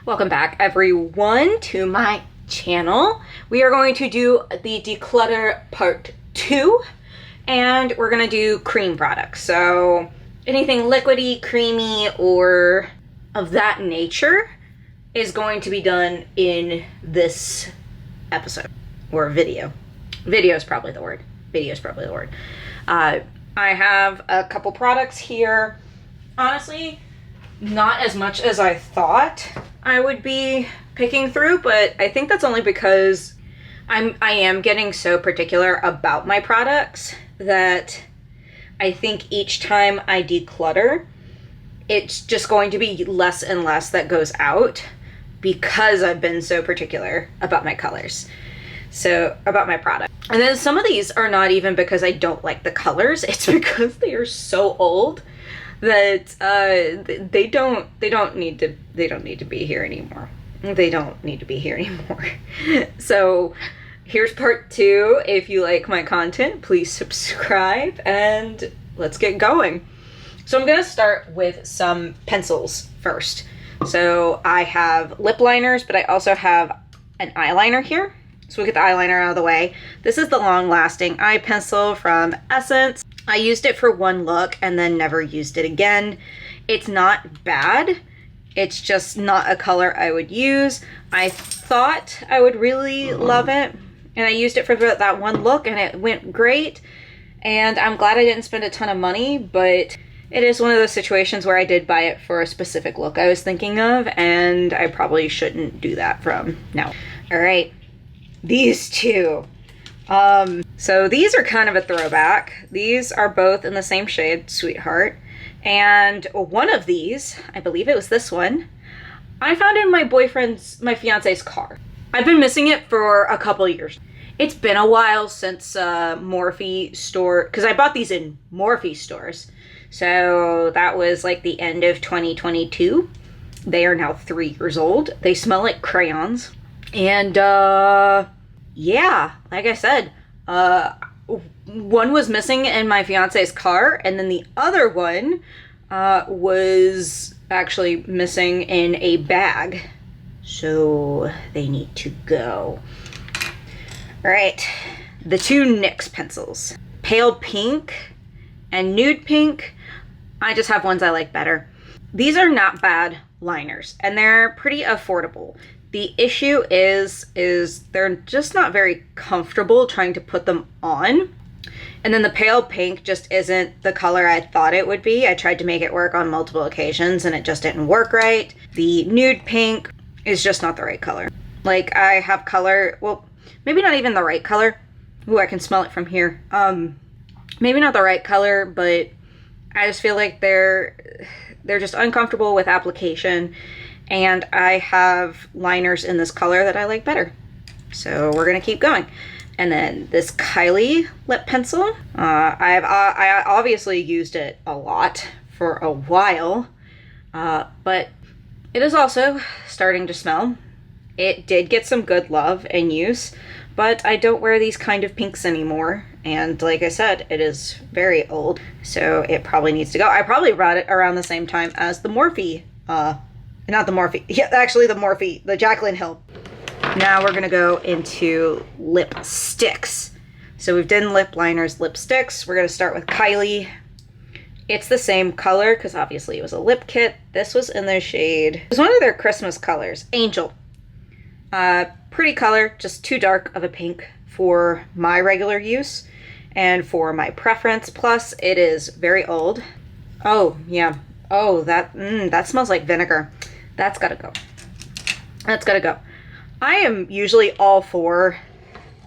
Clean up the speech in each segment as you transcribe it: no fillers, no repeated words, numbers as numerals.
Welcome back everyone to my channel. We are going to do the declutter part 2 and we're going to do cream products. So anything liquidy, creamy, or of that nature is going to be done in this episode or video. Video is probably the word. I have a couple products here. Honestly, not as much as I thought I would be picking through, but I think that's only because I am getting so particular about my products that I think each time I declutter, it's just going to be less and less that goes out because I've been so particular about my colors. So about my product. And then some of these are not even because I don't like the colors, it's because they are so old that they don't need to be here anymore. So here's part 2. If you like my content, please subscribe and let's get going. So I'm gonna start with some pencils first. So I have lip liners, but I also have an eyeliner here. So we'll get the eyeliner out of the way. This is the long lasting eye pencil from Essence. I used it for one look and then never used it again. It's not bad. It's just not a color I would use. I thought I would really love it, and I used it for that one look and it went great. And I'm glad I didn't spend a ton of money, but it is one of those situations where I did buy it for a specific look I was thinking of, and I probably shouldn't do that from now. All right, these two. So these are kind of a throwback. These are both in the same shade, Sweetheart. And one of these, I believe it was this one, I found in my fiance's car. I've been missing it for a couple years. It's been a while since Morphe store, because I bought these in Morphe stores. So that was like the end of 2022. They are now 3 years old. They smell like crayons. And yeah, like I said, one was missing in my fiance's car, and then the other one was actually missing in a bag. So they need to go. All right, the two NYX pencils, pale pink and nude pink. I just have ones I like better. These are not bad liners, and they're pretty affordable. The issue is they're just not very comfortable trying to put them on. And then the pale pink just isn't the color I thought it would be. I tried to make it work on multiple occasions and it just didn't work right. The nude pink is just not the right color. Like, I have color, well, maybe not even the right color. Ooh, I can smell it from here. Maybe not the right color, but I just feel like they're just uncomfortable with application. And I have liners in this color that I like better. So we're gonna keep going. And then this Kylie lip pencil. I obviously used it a lot for a while, but it is also starting to smell. It did get some good love and use, but I don't wear these kind of pinks anymore. And like I said, it is very old, so it probably needs to go. I probably brought it around the same time as the Morphe, not the Morphe, yeah, actually the Morphe, the Jaclyn Hill. Now we're gonna go into lipsticks. So we've done lip liners, lipsticks. We're gonna start with Kylie. It's the same color, because obviously it was a lip kit. This was in their shade, it was one of their Christmas colors, Angel. Pretty color, just too dark of a pink for my regular use and for my preference. Plus it is very old. Oh yeah, oh that smells like vinegar. That's gotta go. That's gotta go. I am usually all for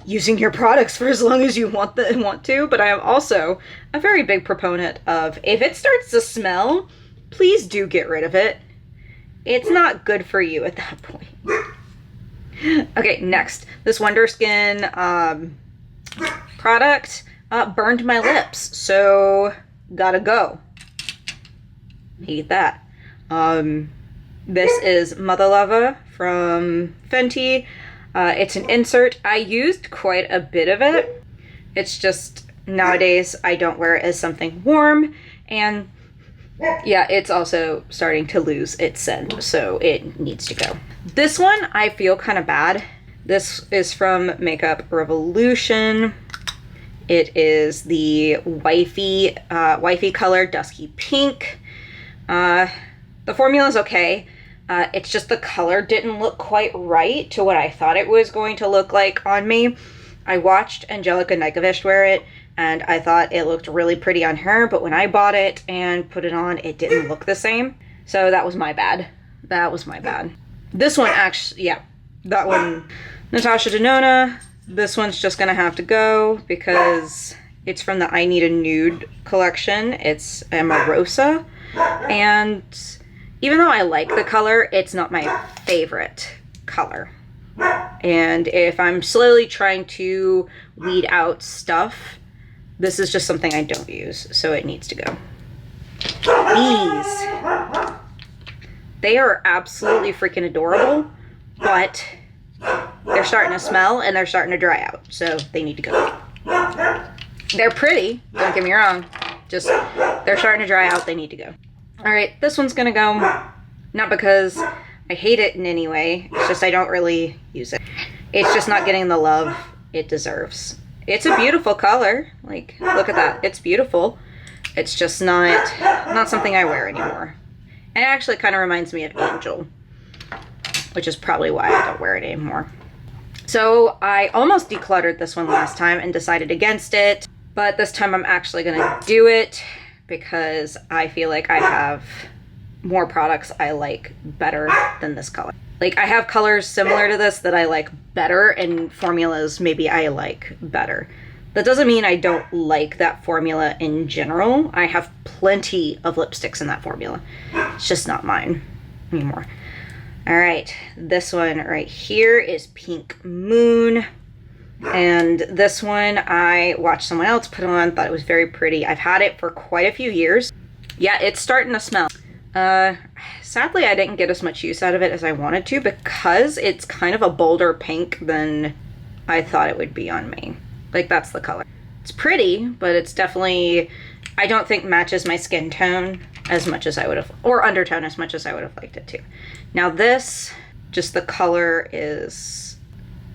using your products for as long as you want to, but I am also a very big proponent of, if it starts to smell, please do get rid of it. It's not good for you at that point. Okay, next, this Wonder Skin product burned my lips, so gotta go. Hate that. This is Mother Lover from Fenty. It's an insert. I used quite a bit of it. It's just nowadays I don't wear it as something warm, and Yeah, it's also starting to lose its scent, so it needs to go. This one, I feel kind of bad. This is from Makeup Revolution. It is the wifey color Dusky Pink. The formula is okay. It's just the color didn't look quite right to what I thought it was going to look like on me. I watched Angelica Nykovic wear it, and I thought it looked really pretty on her, but when I bought it and put it on, it didn't look the same. So that was my bad. That was my bad. This one actually, yeah, that one, Natasha Denona. This one's just gonna have to go because it's from the I Need a Nude collection. It's Amorosa, and even though I like the color, it's not my favorite color. And if I'm slowly trying to weed out stuff, this is just something I don't use, so it needs to go. These, they are absolutely freaking adorable, but they're starting to smell and they're starting to dry out, so they need to go. They're pretty, don't get me wrong, just they're starting to dry out, they need to go. All right, this one's gonna go, not because I hate it in any way, it's just I don't really use it. It's just not getting the love it deserves. It's a beautiful color, like, look at that, it's beautiful. It's just not something I wear anymore. And it actually kind of reminds me of Angel, which is probably why I don't wear it anymore. So I almost decluttered this one last time and decided against it, but this time I'm actually gonna do it because I feel like I have more products I like better than this color. Like, I have colors similar to this that I like better, and formulas maybe I like better. That doesn't mean I don't like that formula in general. I have plenty of lipsticks in that formula. It's just not mine anymore. All right, this one right here is Pink Moon. And this one, I watched someone else put on, thought it was very pretty. I've had it for quite a few years. Yeah, it's starting to smell. Sadly, I didn't get as much use out of it as I wanted to because it's kind of a bolder pink than I thought it would be on me. Like, that's the color. It's pretty, but it's definitely, I don't think matches my skin tone as much as I would have, or undertone as much as I would have liked it to. Now this, just the color is,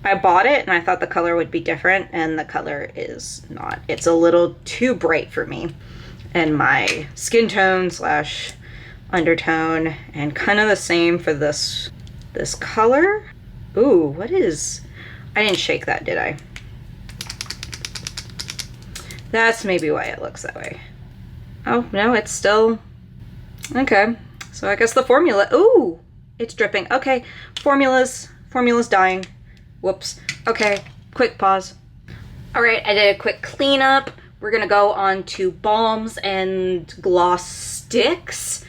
I bought it and I thought the color would be different, and the color is not. It's a little too bright for me and my skin tone slash undertone, and kind of the same for this color. Ooh, what is, I didn't shake that, did I? That's maybe why it looks that way. Oh, no, it's still, okay. So I guess the formula, ooh, it's dripping. Okay, formula's dying. Whoops. Okay, quick pause. All right, I did a quick cleanup. We're gonna go on to balms and gloss sticks.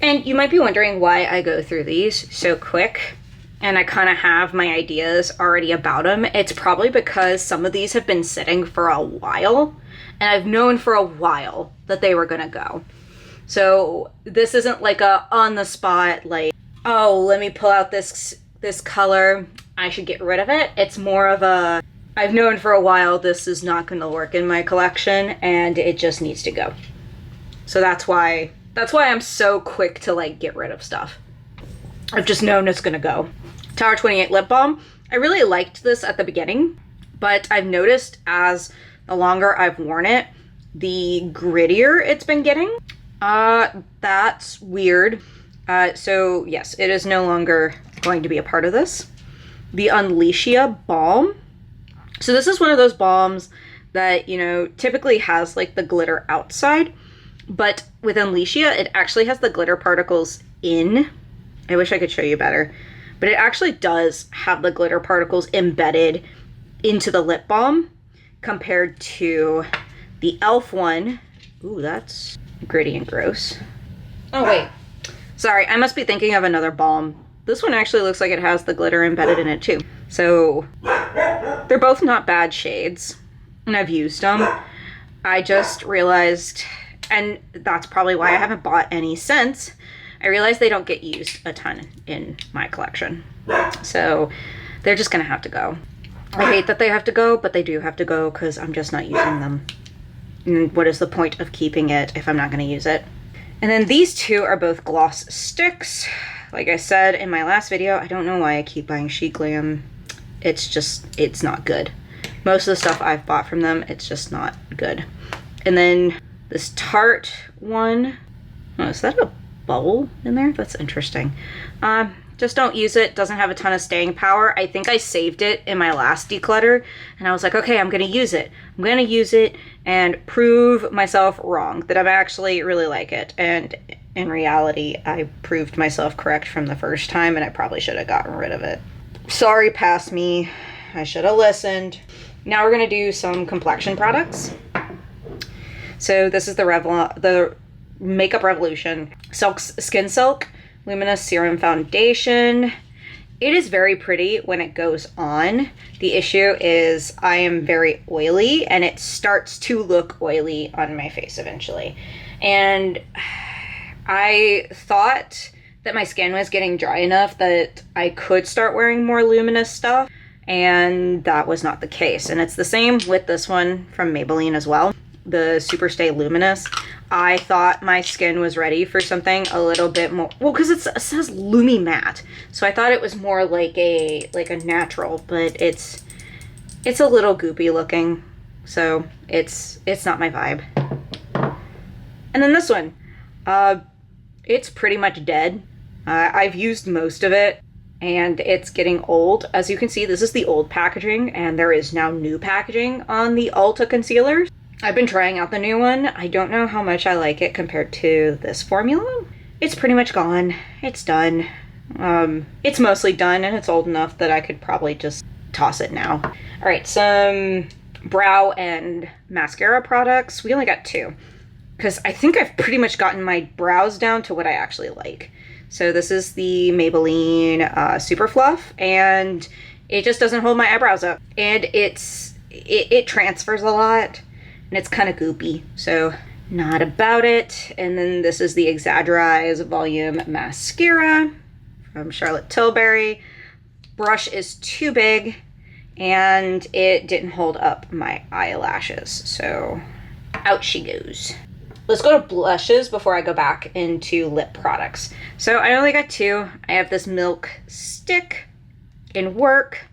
And you might be wondering why I go through these so quick, and I kind of have my ideas already about them. It's probably because some of these have been sitting for a while, and I've known for a while that they were gonna go. So this isn't like a on the spot, like, oh, let me pull out this color, I should get rid of it. It's more of a, I've known for a while this is not gonna work in my collection and it just needs to go. So that's why I'm so quick to like get rid of stuff. I've just known it's gonna go. Tower 28 lip balm. I really liked this at the beginning, but I've noticed as the longer I've worn it, the grittier it's been getting. That's weird. So yes, it is no longer going to be a part of this. The Unleashia balm. So this is one of those balms that, you know, typically has like the glitter outside, but with Unleashia, it actually has the glitter particles in. I wish I could show you better, but it actually does have the glitter particles embedded into the lip balm compared to the e.l.f. one. Ooh, that's gritty and gross. Oh, wait. Sorry, I must be thinking of another balm. This one actually looks like it has the glitter embedded in it too. So they're both not bad shades, and I've used them. I just realized, and that's probably why I haven't bought any since, I realized they don't get used a ton in my collection. So they're just gonna have to go. I hate that they have to go, but they do have to go because I'm just not using them. And what is the point of keeping it if I'm not gonna use it? And then these two are both gloss sticks. Like I said in my last video, I don't know why I keep buying Chic Glam. It's not good. Most of the stuff I've bought from them, it's just not good. And then this Tarte one, oh, is that a bubble in there? That's interesting. Just don't use it. Doesn't have a ton of staying power. I think I saved it in my last declutter and I was like, okay, I'm gonna use it. I'm gonna use it and prove myself wrong, that I actually really like it. And in reality, I proved myself correct from the first time and I probably should have gotten rid of it. Sorry, past me. I should have listened. Now we're gonna do some complexion products. So this is the Makeup Revolution Skin Silk Luminous Serum Foundation. It is very pretty when it goes on. The issue is I am very oily and it starts to look oily on my face eventually. And I thought that my skin was getting dry enough that I could start wearing more luminous stuff, and that was not the case. And it's the same with this one from Maybelline as well, the Superstay Luminous. I thought my skin was ready for something a little bit more, well, because it says Lumi Matte, so I thought it was more like a natural, but it's a little goopy looking, so it's not my vibe. And then this one, it's pretty much dead. I've used most of it and it's getting old. As you can see, this is the old packaging and there is now new packaging on the Ulta concealers. I've been trying out the new one. I don't know how much I like it compared to this formula. It's pretty much gone. It's done. It's mostly done and it's old enough that I could probably just toss it now. All right, some brow and mascara products. We only got two because I think I've pretty much gotten my brows down to what I actually like. So this is the Maybelline Super Fluff, and it just doesn't hold my eyebrows up. And it transfers a lot. And it's kind of goopy, so not about it. And then this is the Exaggerize Volume Mascara from Charlotte Tilbury. Brush is too big, and it didn't hold up my eyelashes, so out she goes. Let's go to blushes before I go back into lip products. So I only got two. I have this Milk Stick in Work,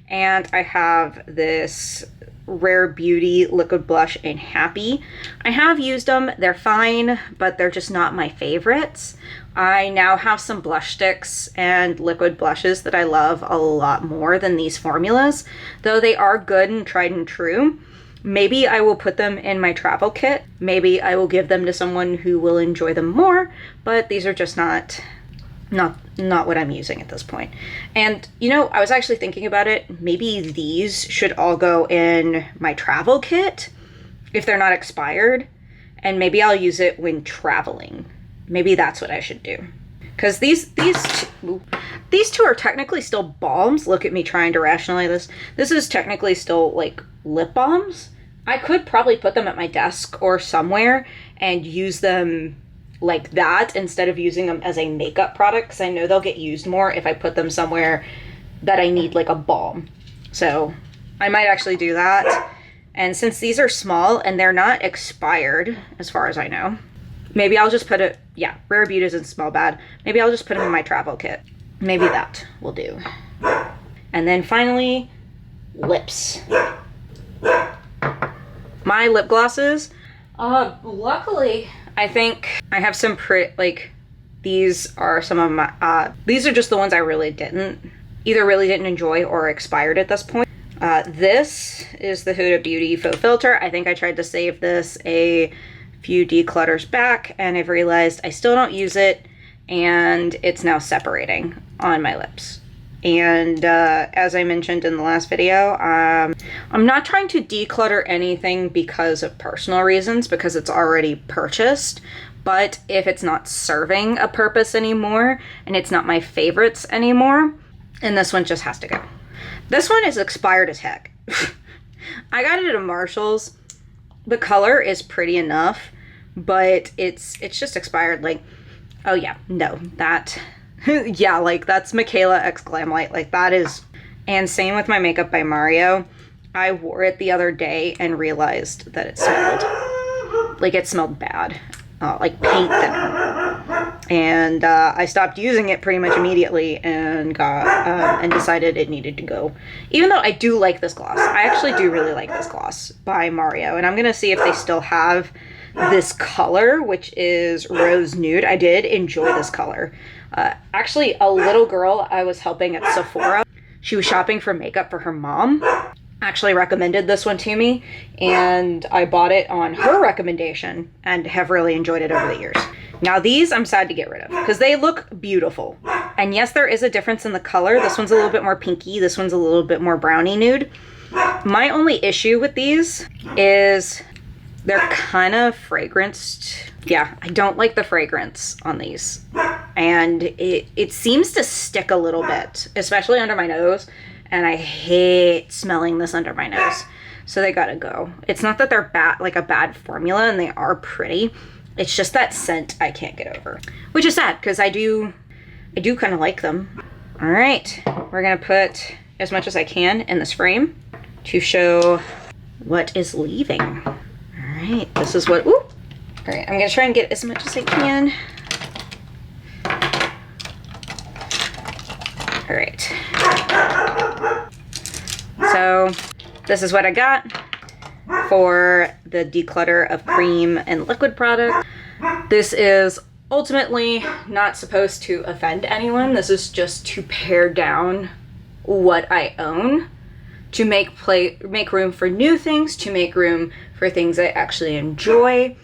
and I have this Rare Beauty liquid blush in Happy. I have used them. They're fine, but they're just not my favorites. I now have some blush sticks and liquid blushes that I love a lot more than these formulas, though they are good and tried and true. Maybe I will put them in my travel kit. Maybe I will give them to someone who will enjoy them more, but these are just not what I'm using at this point. And you know, I was actually thinking about it. Maybe these should all go in my travel kit if they're not expired, and maybe I'll use it when traveling. Maybe that's what I should do. Because these two are technically still balms. Look at me trying to rationalize this. This is technically still like lip balms. I could probably put them at my desk or somewhere and use them like that instead of using them as a makeup product, because I know they'll get used more if I put them somewhere that I need like a balm. So I might actually do that. And since these are small and they're not expired as far as I know, maybe I'll just put it, yeah, Rare Beauty doesn't smell bad. Maybe I'll just put them in my travel kit. Maybe that will do. And then finally, lips. My lip glosses, luckily, I think I have some these are some of my, these are just the ones I really didn't enjoy or expired at this point. This is the Huda Beauty Faux Filter. I think I tried to save this a few declutters back and I've realized I still don't use it and it's now separating on my lips. And as I mentioned in the last video, I'm not trying to declutter anything because of personal reasons, because it's already purchased. But if it's not serving a purpose anymore and it's not my favorites anymore, and this one just has to go. This one is expired as heck. I got it at a Marshall's. The color is pretty enough, but it's just expired. Like, oh yeah, no, that... yeah, like that's Michaela X Glam Light, like that is, and same with my Makeup by Mario. I wore it the other day and realized that it smelled bad. like paint them. And I stopped using it pretty much immediately and and decided it needed to go. Even though I do like this gloss. I actually do really like this gloss by Mario. And I'm going to see if they still have this color, which is Rose Nude. I did enjoy this color. Actually, a little girl I was helping at Sephora, she was shopping for makeup for her mom, actually recommended this one to me, and I bought it on her recommendation and have really enjoyed it over the years. Now these I'm sad to get rid of because they look beautiful. And yes, there is a difference in the color. This one's a little bit more pinky. This one's a little bit more brownie nude. My only issue with these is they're kind of fragranced. Yeah, I don't like the fragrance on these. And it seems to stick a little bit, especially under my nose. And I hate smelling this under my nose. So they gotta go. It's not that they're bad, like a bad formula, and they are pretty. It's just that scent I can't get over. Which is sad, because I do kind of like them. All right, we're gonna put as much as I can in this frame to show what is leaving. All right, this is what, ooh. All right, I'm gonna try and get as much as I can. All right. So this is what I got for the Declutter of cream and liquid product. This is ultimately not supposed to offend anyone. This is just to pare down what I own, to make room for new things, to make room for things I actually enjoy.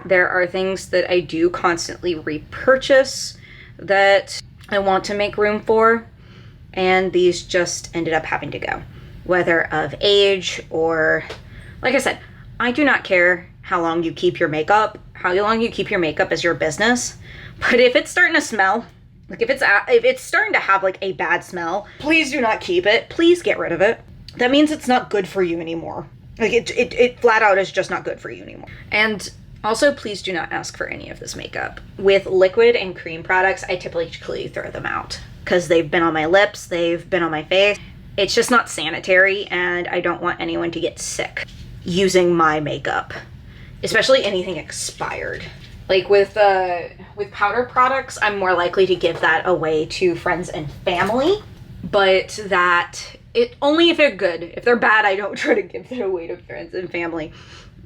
There are things that I do constantly repurchase that I want to make room for, and these just ended up having to go. Whether of age or, like I said, I do not care how long you keep your makeup. How long you keep your makeup is your business. But if it's starting to smell, like if it's starting to have like a bad smell, please do not keep it. Please get rid of it. That means it's not good for you anymore. Like it flat out is just not good for you anymore. And also, please do not ask for any of this makeup. With liquid and cream products, I typically throw them out because they've been on my lips, they've been on my face. It's just not sanitary, and I don't want anyone to get sick using my makeup, especially anything expired. Like with powder products, I'm more likely to give that away to friends and family, but only if they're good. If they're bad, I don't try to give that away to friends and family.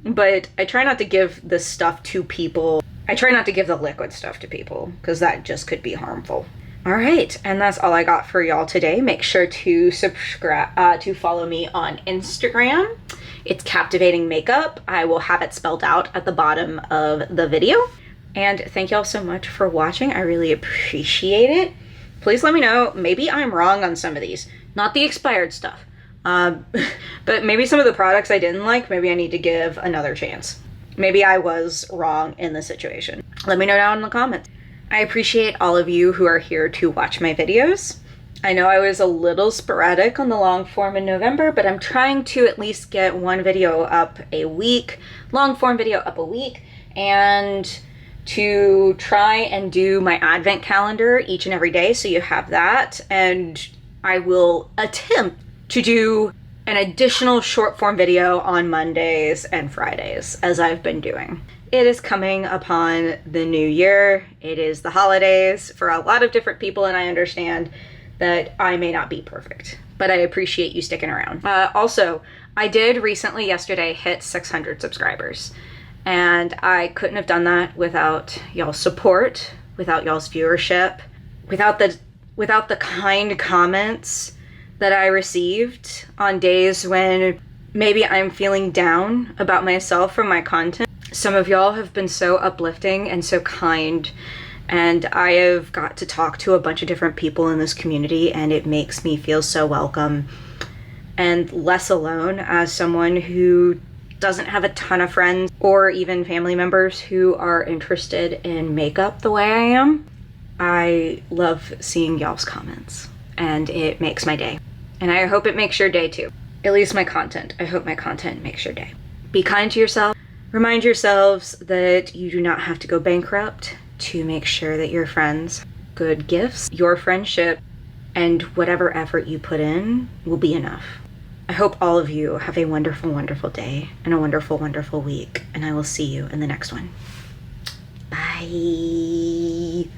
But I try not to give this stuff to people. I try not to give the liquid stuff to people because that just could be harmful. All right, and that's all I got for y'all today. Make sure to subscribe, to follow me on Instagram. It's Captivating Makeup. I will have it spelled out at the bottom of the video. And thank y'all so much for watching. I really appreciate it. Please let me know. Maybe I'm wrong on some of these. Not the expired stuff. But maybe some of the products I didn't like, maybe I need to give another chance. Maybe I was wrong in the situation. Let me know down in the comments. I appreciate all of you who are here to watch my videos. I know I was a little sporadic on the long form in November, but I'm trying to at least get one video up a week, long form video up a week, and to try and do my advent calendar each and every day so you have that. And I will attempt to do an additional short form video on Mondays and Fridays as I've been doing. It is coming upon the new year. It is the holidays for a lot of different people, and I understand that I may not be perfect, but I appreciate you sticking around. Also, I did recently yesterday hit 600 subscribers, and I couldn't have done that without y'all's support, without y'all's viewership, without the kind comments that I received on days when maybe I'm feeling down about myself from my content. Some of y'all have been so uplifting and so kind, and I have got to talk to a bunch of different people in this community, and it makes me feel so welcome and less alone as someone who doesn't have a ton of friends or even family members who are interested in makeup the way I am. I love seeing y'all's comments, and it makes my day. And I hope it makes your day too. At least my content. I hope my content makes your day. Be kind to yourself. Remind yourselves that you do not have to go bankrupt to make sure that your friends have good gifts. Your friendship and whatever effort you put in will be enough. I hope all of you have a wonderful, wonderful day and a wonderful, wonderful week, and I will see you in the next one. Bye.